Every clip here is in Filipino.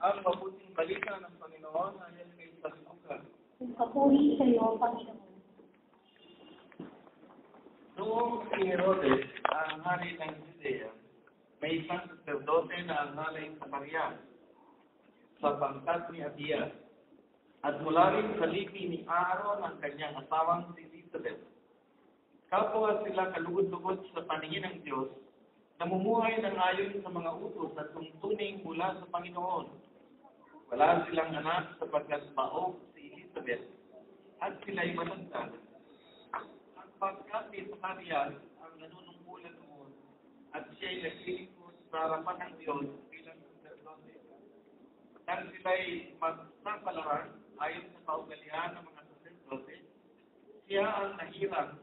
ang mabuting balita ng Panginoon ayon kay San Lucas. Papuri sa iyo, Panginoon. Noong si Herodes, ang hari ng Judea, may isang sacerdote na ang halay sa Maria, sa pangkat ni Abiyas, at mula rin sa lipi ni Aaron ang kanyang asawang si Elizabeth. Kapwa sila kalugod-lugod sa paningin ng Diyos, namumuhay ng ayon sa mga utos at tungtuning mula sa Panginoon. Wala silang anak sapagkat maog si Elizabeth at sila'y matanda. Ang pagkat ni Zacarias ang nanunungkulan noon at siya'y naglilingkod sa harapan ng Diyos bilang sacerdote. Nang sila'y magsapalaran ayon sa kaugalian ng mga sacerdote, siya ang nahirang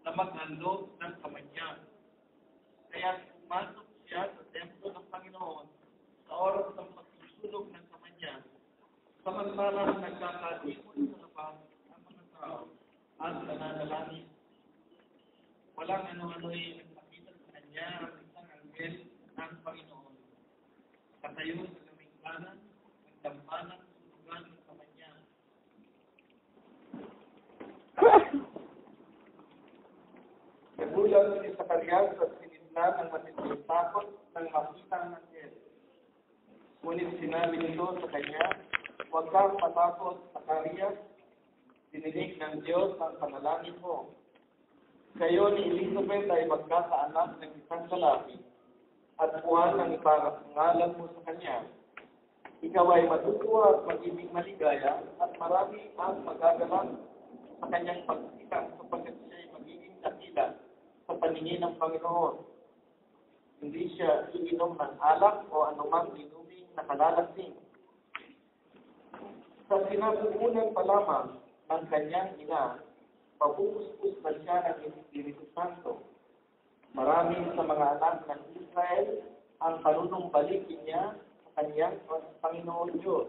na mag-handog ng kamanya. Kaya pumasok siya sa templo ng Panginoon sa oras ng pagsusunog ng kamanya, samantalang nagkakaipon sa labas ang mga tao at nananalangin. Walang ano-ano'y nagpakita sa kanya ang isang anghel ng Panginoon. Katayo sa kaming kanan, nagdampanang sunugan ng kamanya. Nagulat si Zacarias at sinitlan ng matinding takot ng makita ng anghel. Ngunit sinabi nito sa kanya, "Huwag kang matakot, Zacarias. Dininig ng Diyos ang panalangin mo. Kayo ni Elizabeth ay magkakaanak ng isang lalaki at Juan ang ipangalan mo sa kanya. Ikaw ay matutuwa at magiging maligaya at marami ang magagalak sa kanyang pagsilang sapagkat siya ay magiging dakila sa paningin ng Panginoon. Hindi siya iinom ng alak o anumang inuming nakalalasing. Sa sinapupunan pa lamang ng kanyang ina, papupuspos na siya ng Espiritu Santo. Marami sa mga anak ng Israel ang panunumbalikin niya sa kanyang Panginoon Diyos.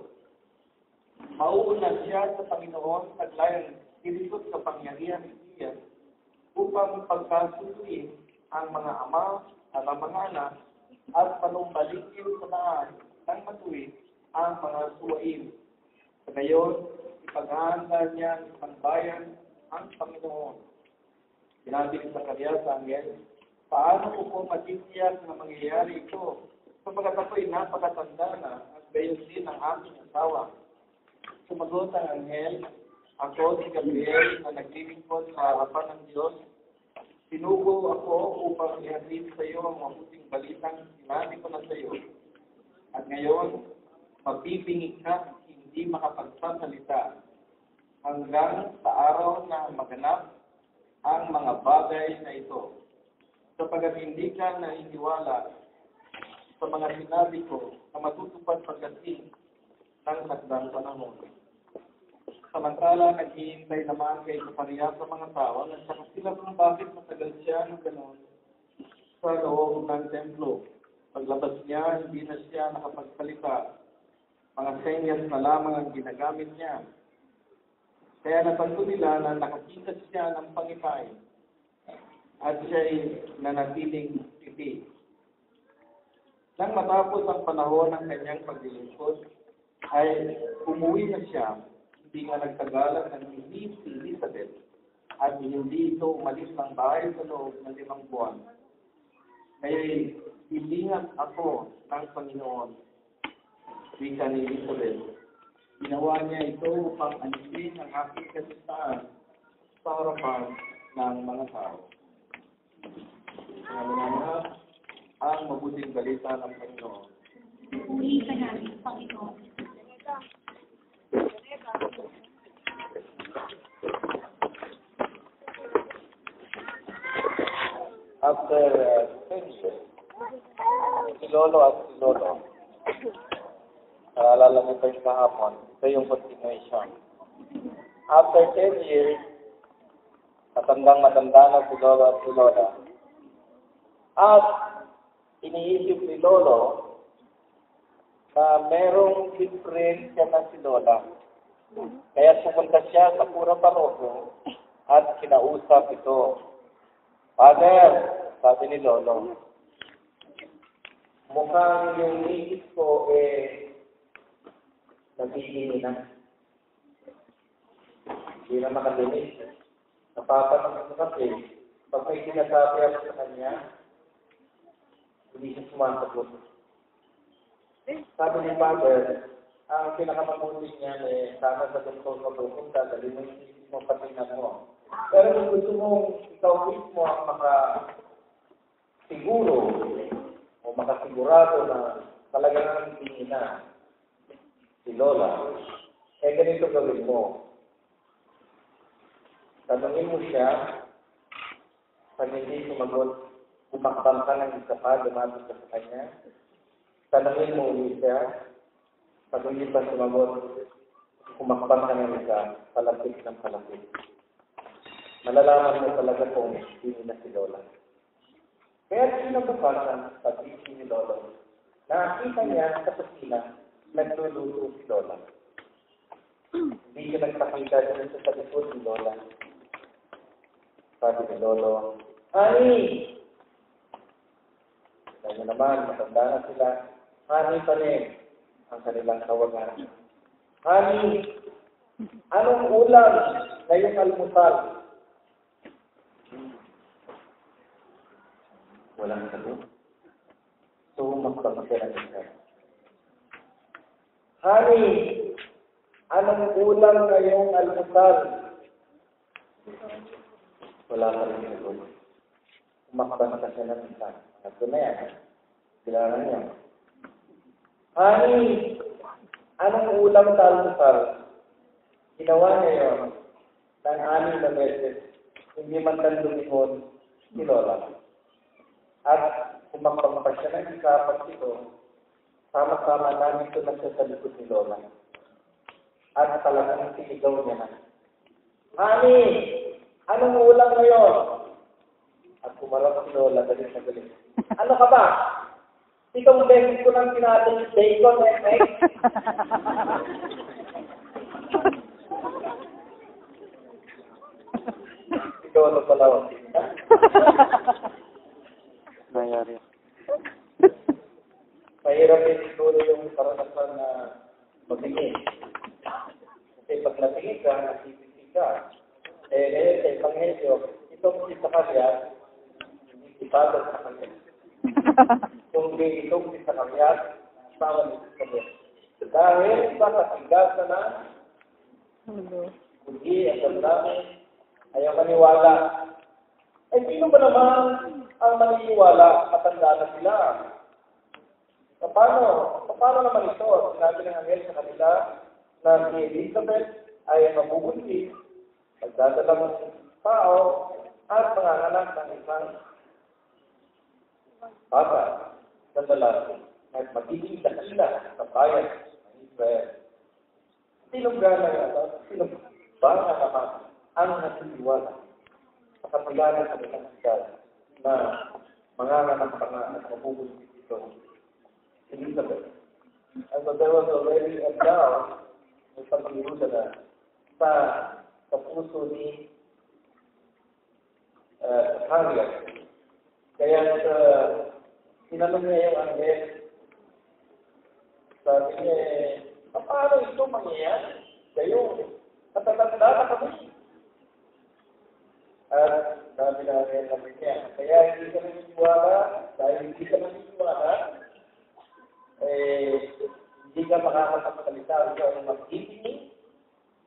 Mauuna siya sa Panginoon sa glayang Espiritu sa pangyarihan ni Iyas upang pagkasusuin ang mga ama at ang mga anak at panumbalikin sa daan ng matuwid ang mga suwain. Sa gayon, ipaghahanda niya ng isang bayan ang Panginoon." Sinabi ni Zacarias sa anghel, "Paano ko po matitiyak na mangyayari ito? Sapagkat ako'y napakatanda na at gayon din ang aking asawa." Sumagot ang anghel, "Ako si Gabriel na naglilingkod sa harapan ng Diyos. Sinugo ako upang ihatid sa iyo ang mabuting balitang sinabi ko na sa iyo. At ngayon, mabibingig ka, hindi makapagsasalita hanggang sa araw na maganap ang mga bagay na ito. Sapagkat hindi ka naniniwala sa mga sinabi ko na matutupad pagdating ng takdang panahon." Samantala, naghihintay naman kay Zacarias sa mga tao at saka sila kung bakit matagal siya ng gano'n sa loob ng templo. Paglabas niya, hindi na siya nakapagsalita. Mga senyas na lamang ang ginagamit niya. Kaya napanto nila na nakakita siya ng pangipay at siya'y nanatiling pipi. Nang matapos ang panahon ng kanyang paglilingkod, ay umuwi na siya. Hindi nga nagtagalan ng hindi si Elizabeth at hindi ito umalis ng bahay sa loob ng 5 buwan. Kaya'y hilingan ako ng Panginoon, wika ni Elizabeth. Ginawa niya ito upang alisin ang aking kasustaan sa harapan ng mga tao. Sinabi na ang mabuting balita ng Panginoon. Papuri ka namin, Panginoon. After 10 years, si Lolo at si Lolo, naalala niyo pa yung kahapon, ito yung continuation. After 10 years, matandang-matanda na si Lolo at si Lola. At iniisip ni Lolo na merong diferensya na si Lola. Kaya pumunta siya sa pura paroko at kinausap ito. "Father," sabi ni Lolo, "mukhang yung iisip ko Hinihingi na. Hindi na makalinis. Napapanong ko kasi, pag may sinasabi ako sa kanya, hindi siya sumasagot. Sabi ni Father, ang pinakamabuti niya sana sa doktor ka pupunta, dali mo yung isip mo, patingnan mo. Pero kung gusto mo, ikaw mismo ang makasiguro o makasigurado na talagang hindi na si Lola, ganito gawin mo. Tanungin mo siya, pag hindi sumagot, umakbang ka ng isa pa, lumapit ka sa kanya. Tanungin mo ulit siya, pag hindi pa sumagot, umakbang ka ng isa, palapit ng palapit. Malalaman mo talaga kung hindi na si Lola. Kaya sinabukasan, pag hindi ni Lola, nakita niya sa kusina, nagluluto si Lola. Hindi siya nagpakita siya sa likod ni Lola. Sabi ni Lolo, Honey! Kaya naman, matanda na sila. Honey pa rin ang kanilang tawagan. Honey! Anong ulam ngayong almusal? Walang sagot. So, magpapasya ng isa. Honey! Anong ulam ngayong almusal? Wala ka rin sagot. Umakbang ka siya ng isa. Ito na yan. Kailangan niya. Honey! Anong ulam sa almusal? Ginawa niya yun ng 6 na beses. Hindi man lang lumingon si Lola. At umakbang pa siya ng isa pag ito, sama-sama namin ito na siya sa likod ni Lola. At talagang sinigaw niya na. Honey! Anong ulam ngayon? At kumarap si Lola, galit na galit. Ano ka ba? Itong beses ko nang pinatay yung bacon, egg. Si Lola pala ako. Nangyari. Mahirap din siguro yung karanasan na magtingin. Kasi pag natingin ka, nasisisi ka. Sa Ebanghelyo, itong si Zacarias, hindi si Father Zacarias. Kung itong si Zacarias, bawal si Zacarias. Dahil sa katigasan na, hindi ang damdamin, ayaw maniwala. Sino ba naman ang maniniwala? Matanda na sila. Paano naman ito? Sinabi ng Angel sa kanila na si Elizabeth ay mabubuntis, magdadala ng tao at manganganak ng isang bata na lalaki at magiging dakila sa bayan ng Israel. Sino ba naman ang nasisiwala sa kapalaran ng isang sigal na manganganak pa nga at mabubuntis ito? Elizabeth. And so there was already a doubt ng pag-iruda na sa puso ni Zacarias. Kaya tinanong niya yung Angel, sabi niya, paano ito mangyayari? Kayo, katatanda na kami. At sabi na Angel niya, kaya hindi ka naniniwala, dahil hindi ka naniniwala, hindi ka makakapagsalita, ikaw ay mag-ibig,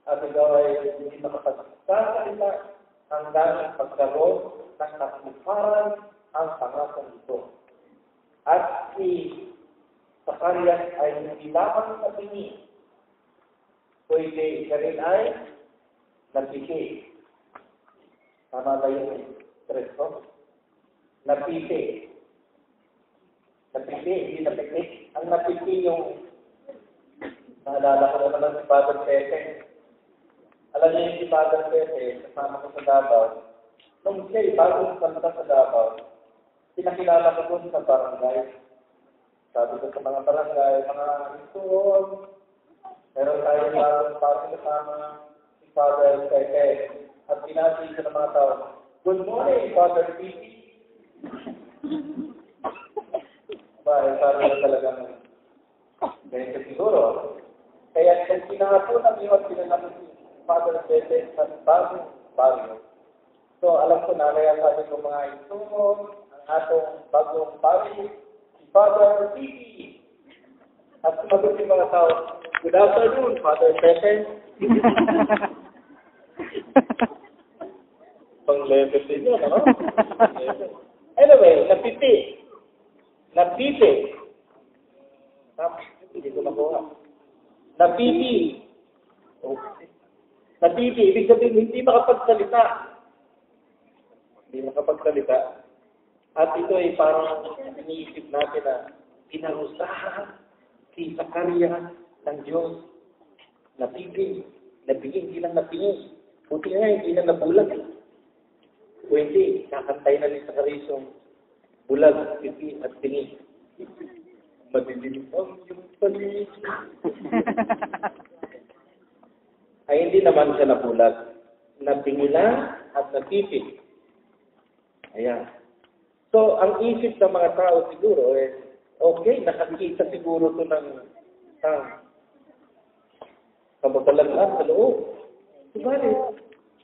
at ikaw ay hindi makapagsalita hanggang pagkaroon ng katuparan ang pangasan ito. At si Zacarias ay hindi lamang sa tingin, kundi siya rin ay napiki. Tama ba yung stress ko? Napiki. Napiki, hindi napiki. Ang napiki yung naalala ko na naman si Father Pepe. Alam niyo yung si Father Pepe, kasama ko sa Davao. Nung siya, bago salita sa Davao, pinakilala ko doon sa barangay. Sabi ko sa mga barangay, mga isuon, meron tayo bagong pati kasama si Father Pepe. At pinati siya ng mga tao, good morning, Father Pepe. Sabi na talagang ganito siguro. Kaya kung kinahaponan niyo at pinanakot si Father Pepe sa bagong baryo. So, alam ko na kaya sabi ko mga ito, ang atong bagong baryo, si Father Pepe. At sumagot yung mga tao, good afternoon, Father Pepe. Pang-level din yun, ano? Anyway, napiti. Hindi ko nakuha. Napiti. Okay. Napiti, ibig sabihin, hindi makapagsalita. At ito ay parang iniisip natin na pinarusahan si Zakaria ng Diyos. Napiti. Hindi lang napiti. Buti nga, hindi na nabulag. O hindi, kakantay na ni Zakaria yung bulag, pipi, at tingin. Madidinig ang yung palig. Ay hindi naman siya nabulag. Napingila at napipig. Ayan. So, ang isip ng mga tao siguro okay, nakakita siguro ito ng kababalaghan sa loob. Diba?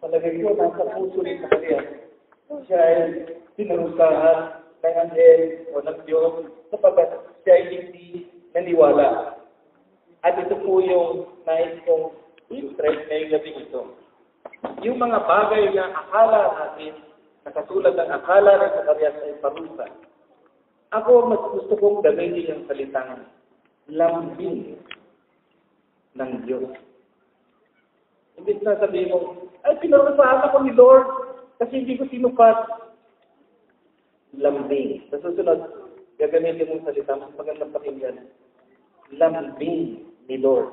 Palagay ko, nasa puso rin sa kanya. Siya ay sinurusahan ng anghel o ng Diyos sapagkat siya ay hindi naniwala. At ito po yung nais kong interest ngayong gabi ito. Yung mga bagay na akala natin, na katulad ng akala ng Zakaria ay parusa. Ako mas gusto kong gamitin yung salitang lambing ng Diyos. Ibig na sabihin mo, ay pinarusahan ako ni Lord kasi hindi ko sinupat. Lambing. Sa susunod, gagamitin mong salita, mas magandang pakinggan. Lambing ni Lord.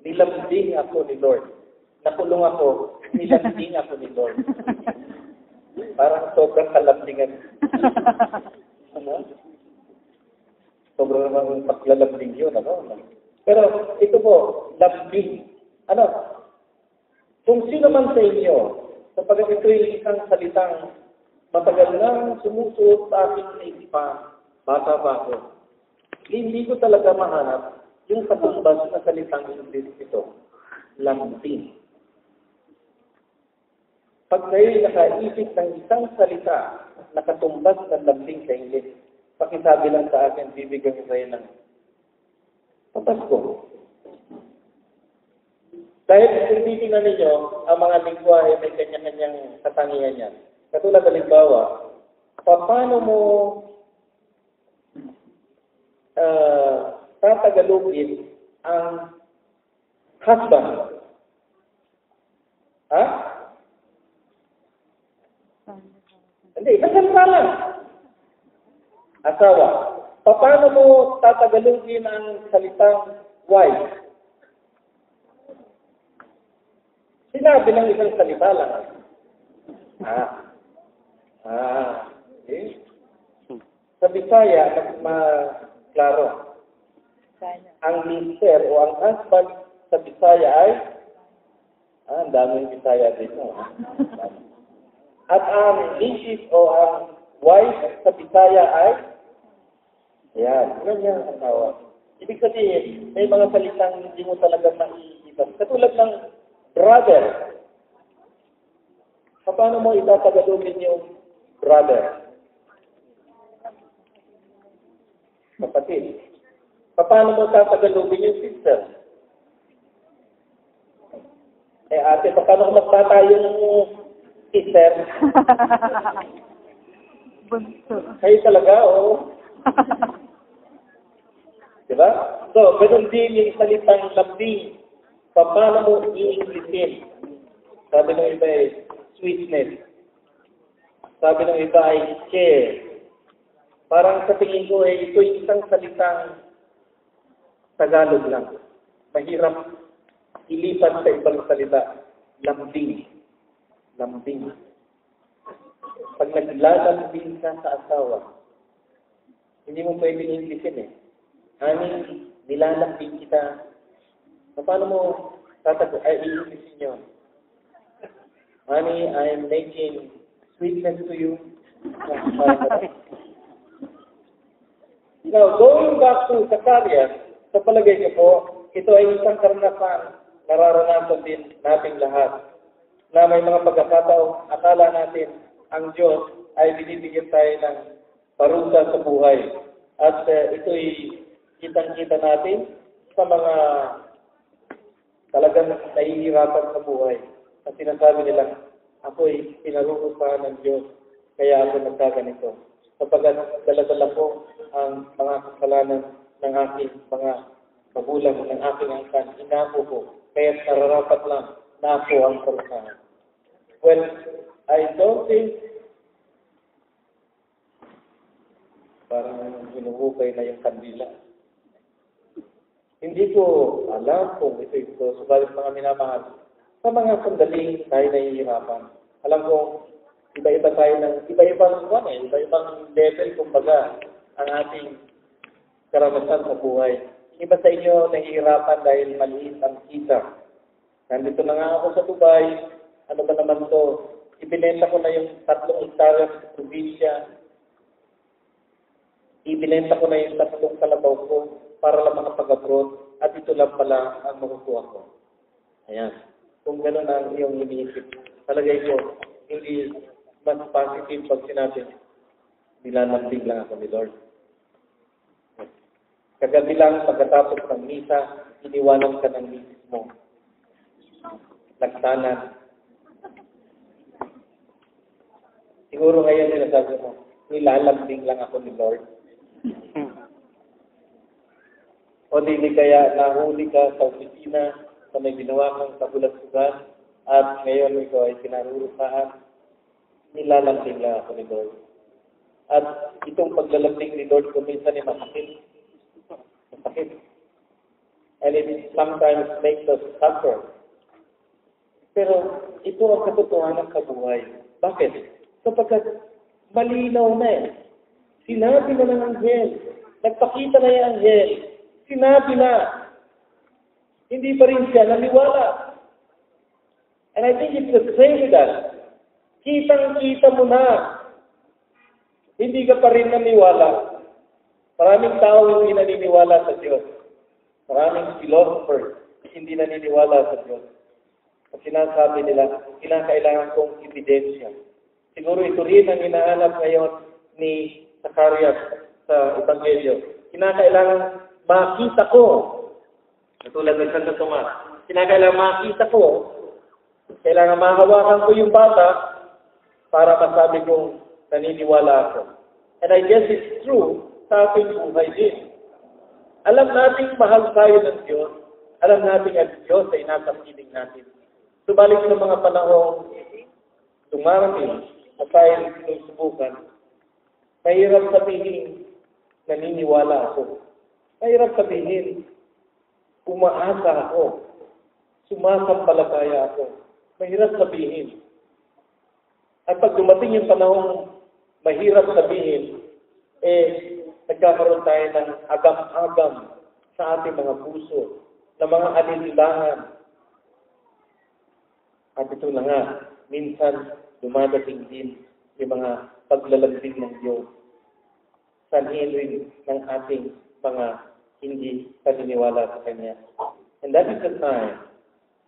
Nilambing ako ni Lord. Nakulong ako, nilambing ako ni Lord. Parang sobrang kalambingan. Ano? Sobrang namang paglalambing yun, ano? Pero ito po, lambing. Ano? Kung sino man sa inyo, sapagkat ito ay isang salitang matagal nang sumusuot sa aking naisipan, bata pa ako. Hindi ko talaga mahanap yung katumbas na salitang English ito. Lambing. Pag kayo'y nakaisip ng isang salita na katumbas ng lambing sa English, pakisabi lang sa akin, bibigyan ko kayo ng papasko. Dahil kung titingnan ninyo, ang mga lingwa ay may kanya-kanyang katangian yan. Katulad halimbawa, paano mo tatagalogin ang husband? Ha? Hindi, nasalita lang. Asawa. Paano mo tatagalogin ang salitang wife? Sinabi ng isang salita lang. Okay. Sa Bisaya, klaro. Ang mister o ang husband sa Bisaya ay, ang daming Bisaya din. At ang misis o ang wife sa Bisaya ay, ganyan ang tawag. Ibig sabihin, may mga salitang hindi mo talaga maiisip. Katulad ng brother. Paano mo itatagalogin yung brother? Kapatid. Paano mo tatagalogin yung sister? Ate, paano kung magbata yung sister? Bunso. Kayo talaga, oo. Diba? So, ganun din yung salitang lambing. Paano mo i-Englishin? Sabi ng iba ay sweetness. Sabi ng iba ay care. Parang sa tingin ko ito yung isang salitang Tagalog lang. Mahirap ilipat sa ibang salita. Lambing. Lambing. Pag naglalambing ka sa asawa, hindi mo pwedeng Englishin Honey, nilalambing kita. Paano mo i-Englishin nyo? Honey, I am making sweetness to you. Now, going back to Zakaria, sa palagay ko po, ito ay isang karanasan nararanasan din nating lahat na may mga pagkakataong akala natin ang Diyos ay binibigyan tayo ng parusa sa buhay. At ito'y kitang-kita natin sa mga talagang nahihirapan sa buhay. At sinasabi nila, ako'y pinarurusahan ng Diyos, kaya ako nagkaganito. Kapag dala-dala ko ang mga kasalanan ng aking mga magulang, ng aking angkan, inako ko, kaya nararapat lang na ako ang parusahan. Well, I don't think parang hinuhukay na yung kandila. Hindi ko alam kung ito, subalit mga minamahal. Sa mga sandaling tayo nahihirapan. Alam ko, iba-iba tayo ng iba-ibang iba-ibang level, kumbaga, ang ating karanasan sa buhay. Iba sa inyo nahihirapan dahil maliit ang kita. Nandito na nga ako sa Dubai. Ano ba naman to? Ibinenta ko na yung 3 hektarya sa probinsya. Ibinenta ko na yung 3 kalabaw ko para lang makapag-abroad at ito lang pala ang makukuha ko. Ayan. Kung gano'n ang iyong iniisip, palagay ko, hindi mas positive pag sinabi, nilalambing lang ako ni Lord. Kagabi lang, pagkatapos ng misa, iniwanan ka ng misis mo. Nagtanan. Siguro ngayon sinasabi mo, nilalambing lang ako ni Lord. O hindi kaya nahuli ka sa opisina na may ginawa kang kabulag-sugan at ngayon ikaw ay pinarurusahan, nilalambing lang ako ni Lord. At itong paglalambing ni Lord kung minsan ay masakit. Masakit. And it sometimes makes us suffer. Pero ito ang katotohanan sa buhay. Bakit? Sapagkat malinaw na eh. Sinabi na ng anghel. Nagpakita na yung anghel. Sinabi na. Hindi pa rin siya naniwala. And I think it's the same with us. Kitang-kita mo na. Hindi ka pa rin naniwala. Maraming tao hindi naniniwala sa Diyos. Maraming philosophers hindi naniniwala sa Diyos. At sinasabi nila, kinakailangan kong ebidensya. Siguro ito rin ang hinahanap ngayon ni Zacarias sa Ebanghelyo. Kinakailangan makita ko. Katulad ng Santo Tomas. Kinakailangan makita ko. Kailangan mahawakan ko yung bata para masabi kong naniniwala ako. And I guess it's true sa ating buhay din. Alam natin mahal tayo ng Diyos. Alam natin at Diyos ay nasa piling natin. Subalit sa mga panahong dumarating at tayo sinusubukan, mahirap sabihin, naniniwala ako. Mahirap sabihin, umaasa ako. Sumasampalataya ako. Mahirap sabihin. At pag dumating yung panahong mahirap sabihin, nagkakaroon tayo ng agam-agam sa ating mga puso, ng mga alililangan. At ito na nga, minsan dumadating din yung mga paglalambing ng Diyos. Sanhin rin ng ating mga hindi paniniwala sa Kanya. And that is the time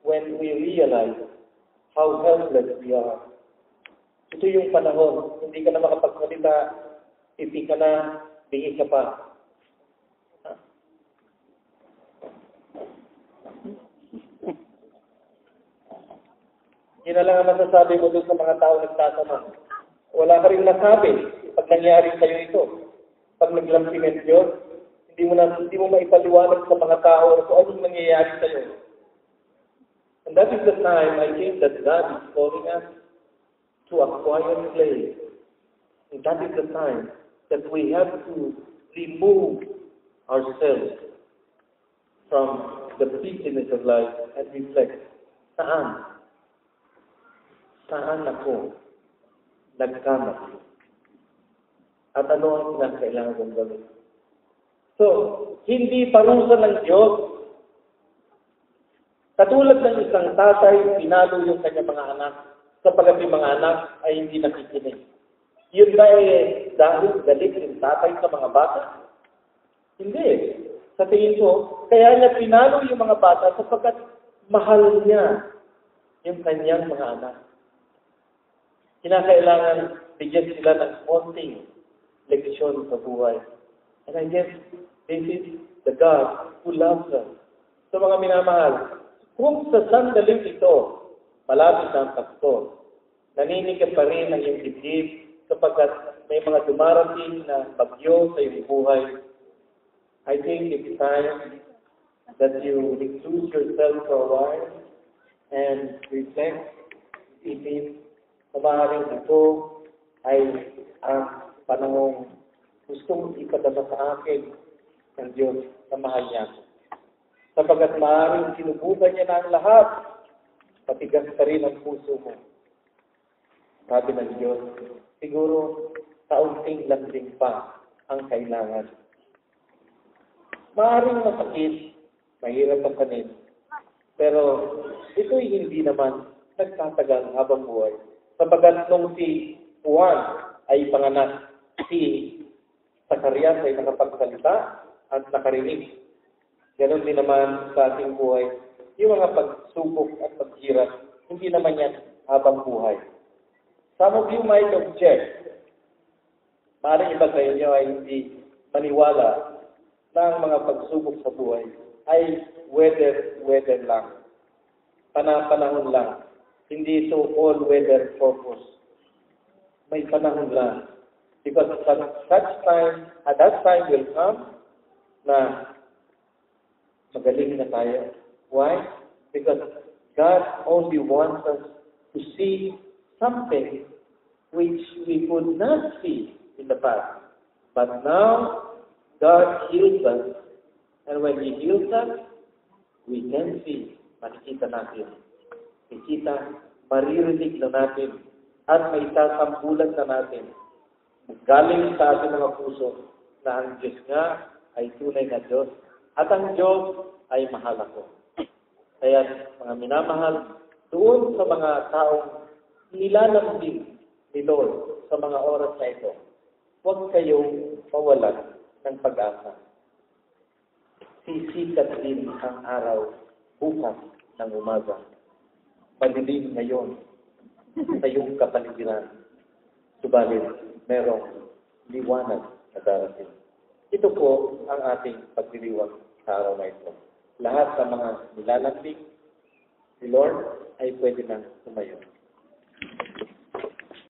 when we realize how helpless we are. Ito yung panahon, hindi ka na makapagsalita, pipi ka na, bingi ka pa. Yun na lang ang masasabi mo doon sa mga tao nagtatanong. Wala ka rin nasabi pag nangyari sa'yo ito. Pag naglambing ng Diyos, hindi mo maipaliwanag sa mga tao kung anong nangyayari sa'yo. And that is the time I think that God is calling us to a quiet place. And that is the time that we have to remove ourselves from the busyness of life and reflect. Saan ako nagkamali? At ano ang kinakailangan kong gawin? So, hindi parusa ng Diyos. Katulad ng isang tatay, pinalo yung kanyang mga anak, sapagkat yung mga anak ay hindi nakikinig. Yun ba dahil galit yung tatay sa mga bata? Hindi. Sa tingin ko, kaya niya pinalo yung mga bata sapagkat mahal niya yung kanyang mga anak. Kinakailangan bigyan sila ng konting leksyon sa buhay. And I guess this is the God who loves us. So mga minamahal, kung sa sandaling ito, malapit na ang Pasko, naninig pa rin ang iyong dibdib sapagkat may mga dumarating na bagyo sa iyong buhay, I think it's time that you recluse yourself for a while and reflect. Isipin, maaaring ito ay ang panahong gustong ipadama sa akin ng Diyos na mahal niya. Sapagkat maaaring sinubukan niya na ang lahat, patigas pa rin ang puso mo. Sabi ng Diyos, siguro kaunting lambing pa ang kailangan. Maaaring masakit, mahirap ang kanin, pero ito'y hindi naman nagtatagal habang buhay. Sapagkat nung si Juan ay panganak, si Zacarias ay nakapagsalita at nakarinig. Ganon din naman sa ating buhay. Yung mga pagsubok at paghirap, hindi naman yan habang buhay. Some of you might object. Maaaring iba sa inyo ay hindi maniwala na ang mga pagsubok sa buhay ay weather lang. Panahon lang. Hindi ito all-weather purpose. May panahon lang. Because at that time will come na magaling na tayo. Why? Because God only wants us to see something which we could not see in the past. But now, God heals us. And when He heals us, we can see. Makikita natin. Makikita, maririnig na natin. At may sasambulan na natin. Galing sa ating mga puso na ang Diyos nga ay tunay na Diyos. At ang Diyos ay mahal ako. Kaya mga minamahal, doon sa mga taong nilalambing ni Lord sa mga oras na ito, huwag kayong mawalan ng pag-asa. Sisikat din ang araw bukas ng umaga. Madilim ngayon sa iyong kapaligiran. Subalit, merong liwanag na darating. Ito po ang ating pagdiriwang sa araw na ito. Lahat ng mga nilalambing ni Lord ay pwede na tumayo.